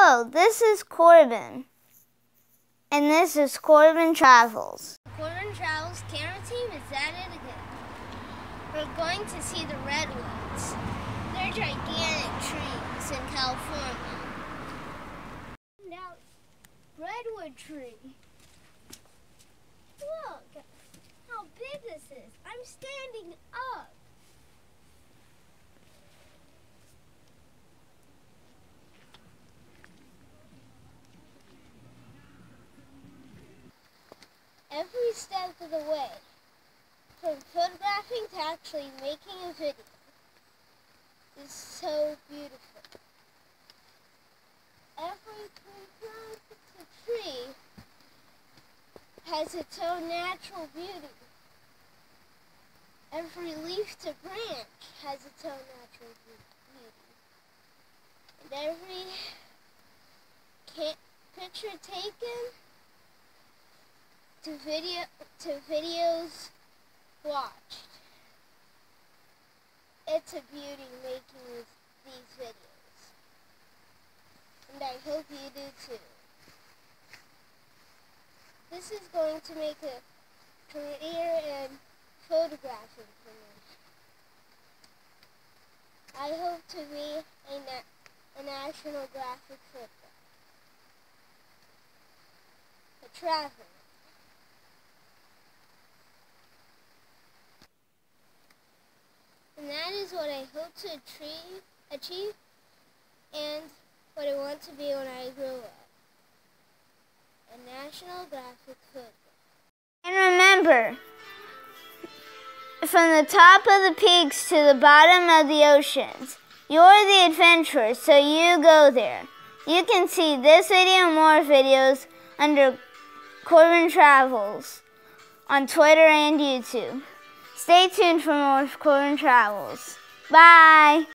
Hello, this is Corbin, and this is Corbin Travels. Corbin Travels camera team is at it again. We're going to see the Redwoods. They're gigantic trees in California. Now, Redwood tree. Look how big this is. I'm standing up. Every step of the way, from photographing to actually making a video, is so beautiful. Every tree has its own natural beauty. Every leaf to branch has its own natural beauty. And every picture taken to videos watched. It's a beauty making these videos. And I hope you do too. This is going to make a career in photographing for me. I hope to be a national graphic photographer. A traveler. And that is what I hope to achieve and what I want to be when I grow up. A national graphic photographer. And remember, from the top of the peaks to the bottom of the oceans, you're the adventurer, so you go there. You can see this video and more videos under Corbin Travels on Twitter and YouTube. Stay tuned for more Corbin Travels. Bye!